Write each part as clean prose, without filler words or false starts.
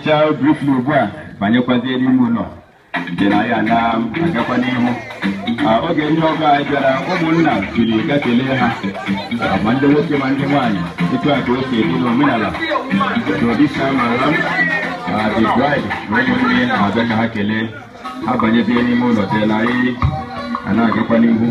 child briefly ugwa banye kwazie n'ime ụlọ dị na ya na agakwa n'ihu oge ndị ọga bịara ụmụnna jiri gakelee ha ma ndị nwoke ma ndị nwaanyị etu a ka o si edi n'omenala tradition the bride na ụmụnne na-abịa ka ha kelee ha banyezie n'ime ụlọ dị na anyị a na-agakwa n'ihu.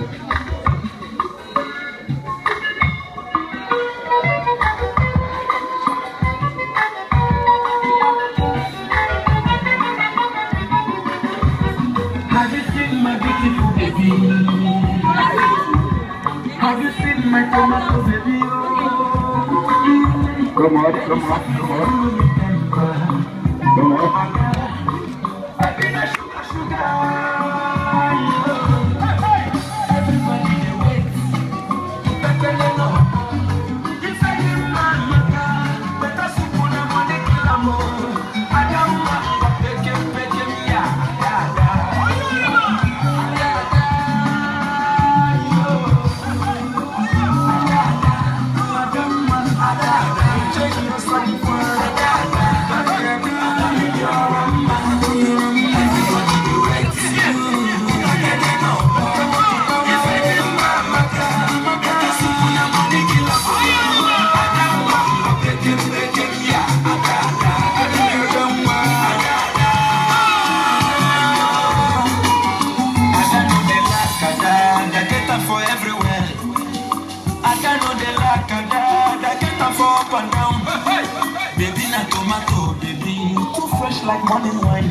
Have you seen my tomato baby? Come on. Baby, na tomato, baby, too fresh like morning wine.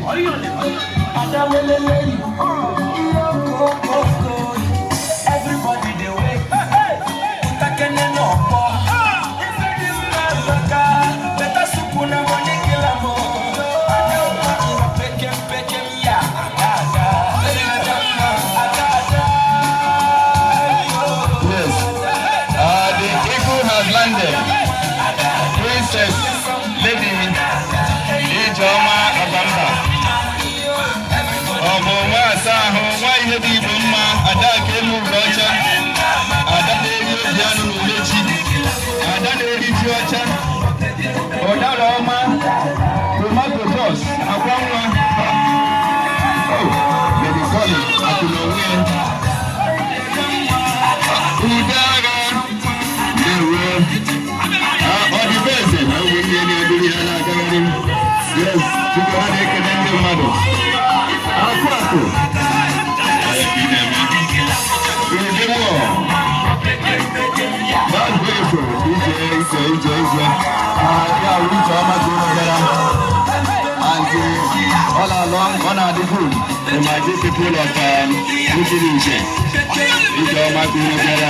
Everybody they wait. Better soup na money kill am. Yes, the eagle has landed. Princess Lady Ijoma Abamba. Ọmụnwa asaa ahụ nwa ihe dị Igbo mma ada ka elu ọcha ada na-eri obi anụ n'ulechi ada na-eri ji ọcha ụdara ọma tomato sauce akwa nwa Lady Colly akụnonwe udara ndewo ọdịbeze na ụmụ ndị na-eduru ya na-agagharị yes tupu ha na-ekele ndị mmadụ akụ Ijewo that's beautiful ije ya ije ọma dị n'ogara and all along ọ na-adị good they might be people of Ujiri Ije ọma dị n'ogara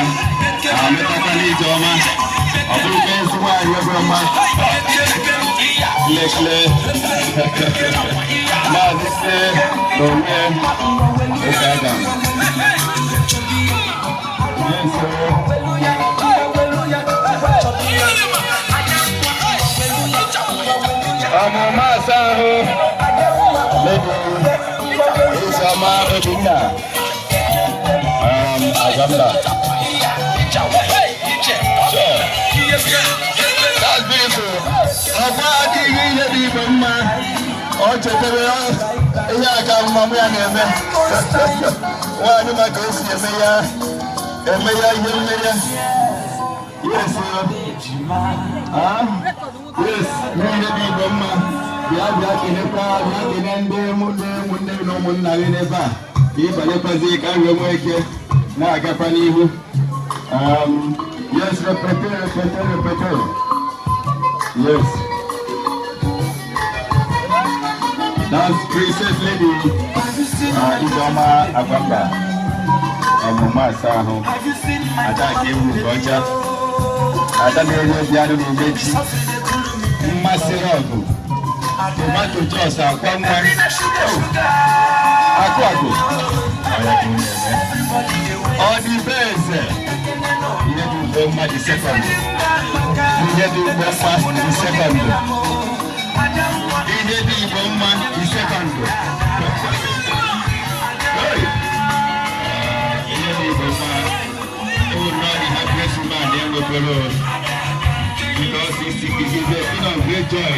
ametakwana ije ọma ọ bụrụkwa ezigbo anyị ebe ọma lekle maazị se n'onwe oge aga ọmụma asaa ahụ Lady Ijoma Obinna Agamba. That's beautiful. Ọkwa adịghị ihe dị Igbo mma ọ chetara ihe aka mmamụ ya na-eme nwaanyị maka o si eme ya ihe mme ya yes ihe dị Igbo mma bịa kelekwa bịa kele ndị ụmụnne na ụmụnna gị n'ebe a ka ịbanyekwazi ka nwe nwee ike na-agakwa n'ihu. Yes, repete. Yes. That's Princess Lady Ijoma Abamba. Ọmụma asaa ahụ ada ka ewu ọcha ada na-eri obi anụ n'ulechi mmasị ọgụ tomato sauce akwa nwa akụ ọ dị be eze ihe dị Igbo mma dị sekọnd ihe dị Igbo mma dị sekọnd ihe dị Igbo mma dị sekọnd ihe dị Igbo mma ụlọ dị happiest man enwekwere because great joy.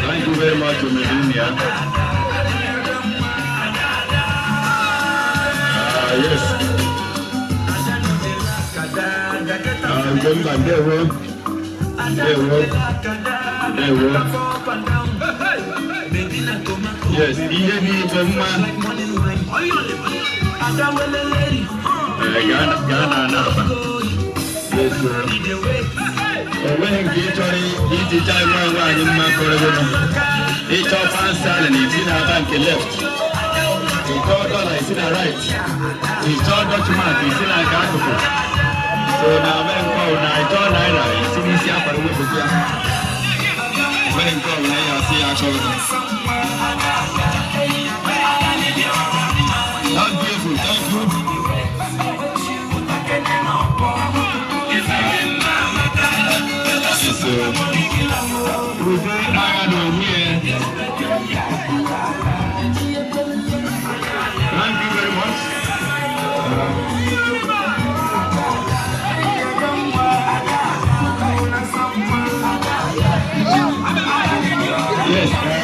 Thank you very much, Medina. Yes. Yes, iye ni mma. Ghana na. Yes, sir. When you try to tell me why you ma for it's all fast and it's in our bank left. It's all dollar, it's in our right. It's all Dutch mark, it's in our capital. So now when now it's all naira, it's in this year for the way. When now I see our shoulder. Not beautiful, thank you. So we very hard on here. Thank you very much. Yes,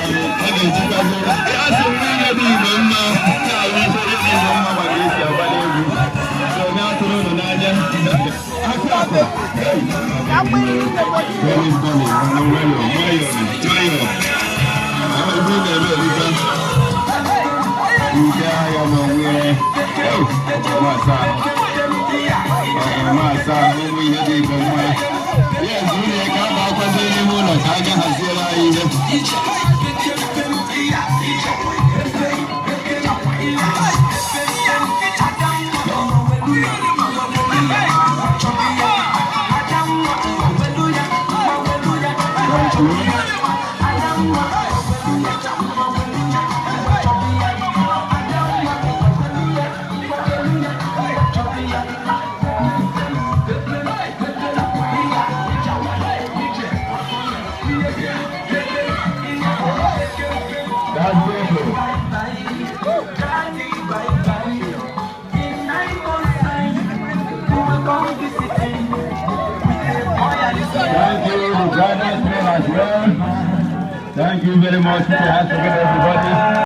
Thank you very much. Everybody.